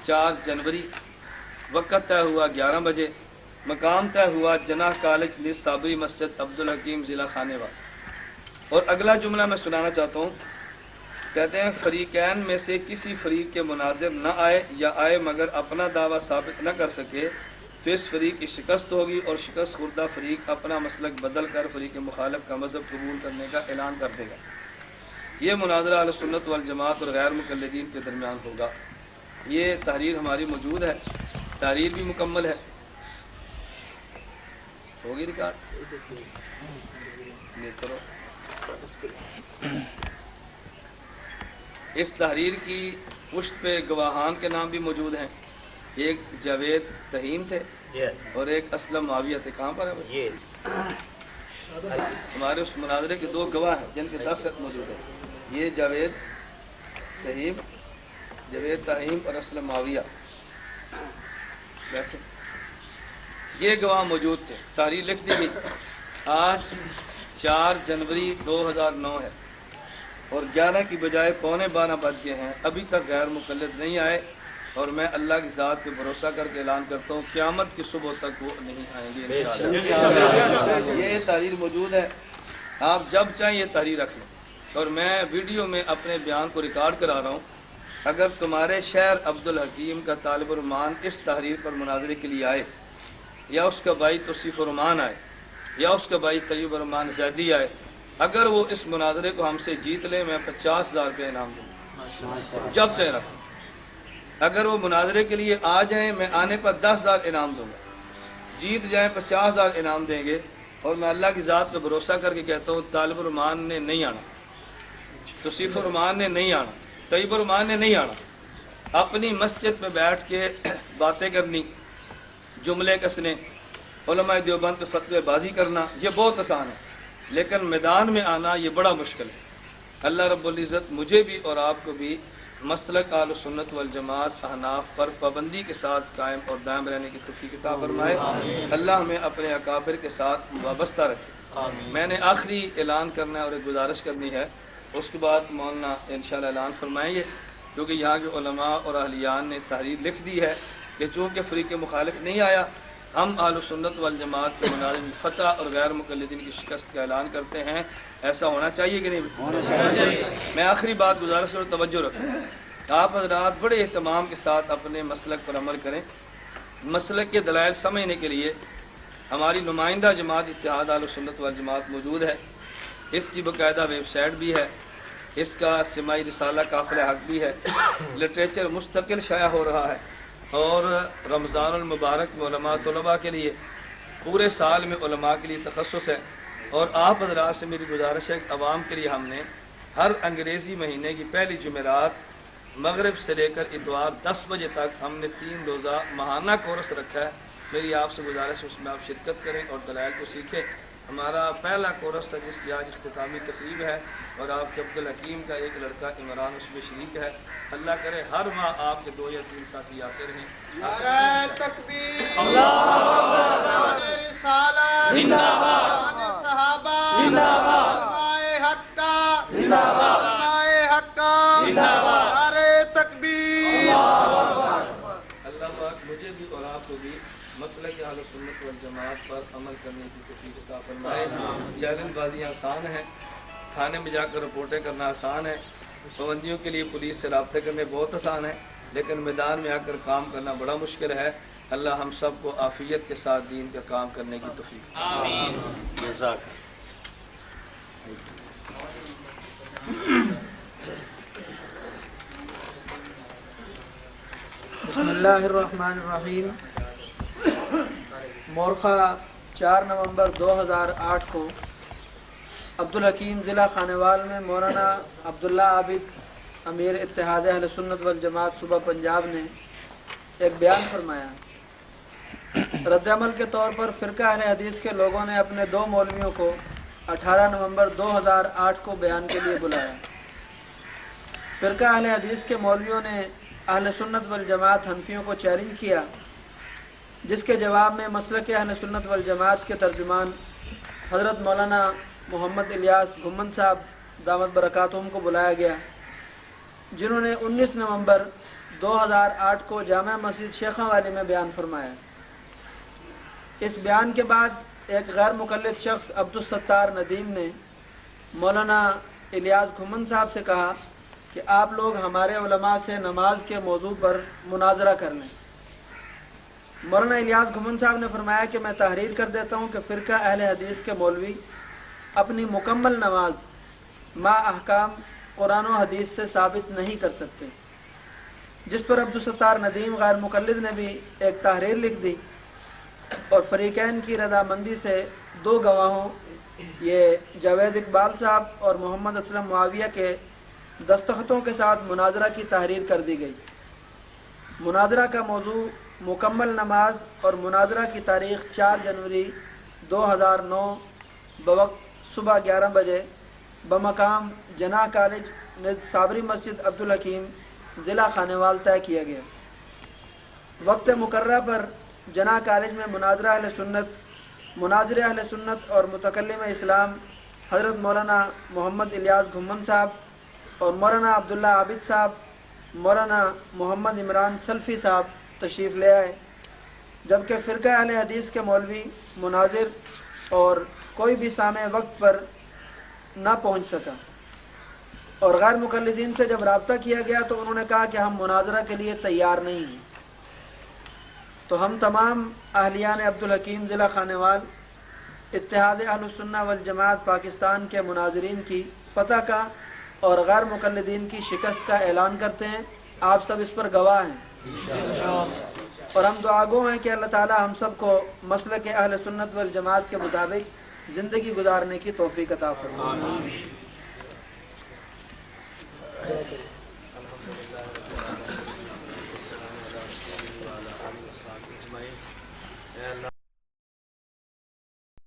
4 जनवरी, वक़्त तय हुआ 11 बजे, मकाम तय हुआ जनाह कॉलेज निस साबरी मस्जिद अब्दुल हकीम ज़िला खानेवाल। और अगला जुमला मैं सुनाना चाहता हूँ। कहते हैं फरीकैन में से किसी फरीक के मुनाजिर न आए या आए मगर अपना दावा साबित न कर सके तो इस फरीक की शिकस्त होगी और शिकस्त खुर्दा फरीक अपना मसलक बदल कर फरीक मुखालिफ का मज़हब कबूल करने का ऐलान कर देगा। ये मुनाजरा अहले सुन्नत वल जमात और गैर मुक़ल्लिदीन के दरमियान होगा। ये तहरीर हमारी मौजूद है, तहरीर भी मुकम्मल है। होगी रिकॉर्ड करो। इस तहरीर की पुष्ट पे गवाहान के नाम भी मौजूद हैं। एक जावेद तहीम थे और एक असलम माविया थे। कहाँ पर है ये? हमारे उस मुनाजरे के 2 गवाह हैं जिनके दस्तखत मौजूद है। ये जावेद तहीम और असलम माविया, ये गवाह मौजूद थे। तारीख लिख दी गई। आज 4 जनवरी 2009 है और 11 की बजाय 11:15 बज गए हैं। अभी तक गैर मुक़ल्लिद नहीं आए और मैं अल्लाह की ज़ात पे भरोसा करके ऐलान करता हूँ क़यामत की सुबह तक वो नहीं आएंगे इंशाअल्लाह। ये तहरीर मौजूद है, आप जब चाहें ये तहरीर रख लें। और मैं वीडियो में अपने बयान को रिकॉर्ड करा रहा हूँ। अगर तुम्हारे शहर अब्दुल हकीम का तालिब रहमान इस तहरीर पर मुनाजरे के लिए आए या उसका भाई तौसीफ़ रहमान आए या उसका भाई तैयब रहमान ज़ैदी आए, अगर वो इस मुनाजरे को हमसे जीत ले मैं 50,000 रुपये इनाम दूँगा। जब तय रख। अगर वो मुनाजरे के लिए आ जाएं, मैं आने पर 10,000 इनाम दूँगा। जीत जाएं 50,000 इनाम देंगे। और मैं अल्लाह की ज़ात पे भरोसा करके कहता हूँ तालिब रहमान ने नहीं आना, तौसीफ़ रहमान ने नहीं आना, तैयब रहमान ने नहीं आना। अपनी मस्जिद में बैठ के बातें करनी, जुमले कसने, उलमा देवबंद पे फतवेबाजी करना, ये बहुत आसान है। लेकिन मैदान में आना ये बड़ा मुश्किल है। अल्लाह रब्बुल इज़्ज़त मुझे भी और आपको भी मसलक अहले सुन्नत वल जमात अहनाफ पर पाबंदी के साथ कायम और दायम रहने की तौफीक अता फरमाए। अल्लाह हमें अपने अकाबिर के साथ वाबस्ता रखे। मैंने आखिरी ऐलान करना है और एक गुजारिश करनी है, उसके बाद मौलाना इंशाअल्लाह ऐलान फरमाएंगे। क्योंकि यहाँ के उलमा और अहलियान ने तहरीर लिख दी है कि चूँकि फ़रीक़ मुखालिफ नहीं आया, हम अहले सुन्नत वल जमात के मुनाज़िर में फ़तह और गैर मुक़ल्लिदीन की शिकस्त का ऐलान करते हैं। ऐसा होना चाहिए कि नहीं होना चाहिए? मैं आखिरी बात गुजारिश और तवज्जो रखूँ। आप हज़रात बड़े एहतमाम के साथ अपने मसलक पर अमल करें। मसलक के दलाइल समझने के लिए हमारी नुमाइंदा जमात इत्तेहाद अहले सुन्नत वल जमात मौजूद है। इसकी बाकायदा वेबसाइट भी है, इसका सिमाई रिसाला काफ़िला हक़ भी है, लिटरेचर मुस्तकिल शाया हो रहा है। और रमज़ानुल मुबारक में उलमा तलबा के लिए, पूरे साल में उलमा के लिए तखस्सुस है। और आप हज़रात से मेरी गुजारिश है, आवाम के लिए हमने हर अंग्रेज़ी महीने की पहली जुमेरात मगरिब से लेकर इतवार 10 बजे तक हमने 3 रोज़ा माहाना कोर्स रखा है। मेरी आपसे गुजारिश है उसमें आप शिरकत करें और दलाइल को सीखें। हमारा पहला कोर्स है जिसकी आज इख्तितामी तकरीब है और आपके अब्दुल हकीम का एक लड़का इमरान उसमें शरीक है। अल्लाह करे हर माह आपके 2 या 3 साथी आते रहें। नारे तकबीर, नारे रिसालत जिंदाबाद, नारे सहाबा जिंदाबाद, नारे हक्का जिंदाबाद, नारे हक्का जिंदाबाद, नारे तकबीर। अल्लाह पाक मुझे भी और आपको भी मसलक अहले सुन्नत वल जमात पर अमल करने की तौफीक अता फरमाए। चैलेंजबाजी आसान है, थाने में जाकर रिपोर्टें करना आसान है, पाबंदियों के लिए पुलिस से रब्ते करने बहुत आसान है, लेकिन मैदान में आकर काम करना बड़ा मुश्किल है। अल्लाह हम सब को आफियत के साथ दीन का काम करने की तौफीक आमीन। बिस्मिल्लाहिर्रहमानिर्रहीम। मोरखा 4 नवंबर 2008 को अब्दुल हकीम ज़िला खानेवाल में मौलाना अब्दुल्ला आबिद अमीर इत्तेहाद अहले सुन्नत वल जमात सूबा पंजाब ने एक बयान फरमाया। रद्दअमल के तौर पर फ़िरका अहले हदीस के लोगों ने अपने 2 मौलवियों को 18 नवंबर 2008 को बयान के लिए बुलाया। फ़िरका अहले हदीस के मौलवियों ने अहले सुन्नत वल जमात हनफियों को चैलेंज किया, जिसके जवाब में मसलक अहले सुन्नत वल जमात के तर्जुमान हज़रत मौलाना मोहम्मद इलियास घुम्मन साहब दामत बरकातुहुम को बुलाया गया, जिन्होंने 19 नवंबर 2008 کو جامع مسجد شیخاں والی میں بیان فرمایا۔ اس بیان کے بعد ایک غیر مقلد شخص عبدالستار ندیم نے مولانا الیاس گھمن صاحب سے کہا کہ آپ لوگ ہمارے علماء سے نماز کے موضوع پر مناظرہ کر لیں۔ مولانا الیاس گھمن صاحب نے فرمایا کہ میں تحریر کر دیتا ہوں کہ فرقہ اہل حدیث کے مولوی اپنی مکمل نماز ما احکام قرآن و حدیث سے ثابت نہیں کر سکتے، جس پر عبدالستار ندیم غیر مقلد نے بھی ایک تحریر لکھ دی اور فریقین کی رضامندی سے 2 گواہوں یہ جاوید اقبال صاحب اور محمد اسلم معاویہ کے دستخطوں کے ساتھ مناظرہ کی تحریر کر دی گئی۔ مناظرہ کا موضوع مکمل نماز اور مناظرہ کی تاریخ 4 جنوری 2009 بوقت صبح 11 بجے بمقام جناح کالج نزد صابری مسجد عبدالحکیم ضلع خانیوال طے کیا گیا۔ وقت مقررہ پر جناح کالج میں مناظر اہل سنت اور متکلم اسلام حضرت مولانا محمد الیاس گھمن صاحب اور مولانا عبداللہ عابد صاحب، مولانا محمد عمران سلفی صاحب تشریف لے آئے، جبکہ فرقہ اہل حدیث کے مولوی مناظر اور کوئی بھی سامع وقت پر نہ پہنچ سکا، اور غیر مقلدین سے جب رابطہ کیا گیا تو انہوں نے کہا کہ ہم مناظرہ کے لیے تیار نہیں ہیں۔ تو ہم تمام اہلیان عبدالحکیم ضلع خانیوال اتحاد اہل السنہ والجماعت پاکستان کے مناظرین کی فتح کا اور غیر مقلدین کی شکست کا اعلان کرتے ہیں۔ آپ سب اس پر گواہ ہیں، اور ہم دعا گو ہیں کہ اللہ تعالی ہم سب کو مسلک اہل سنت والجماعت کے مطابق زندگی گزارنے کی توفیق عطا فرمائے۔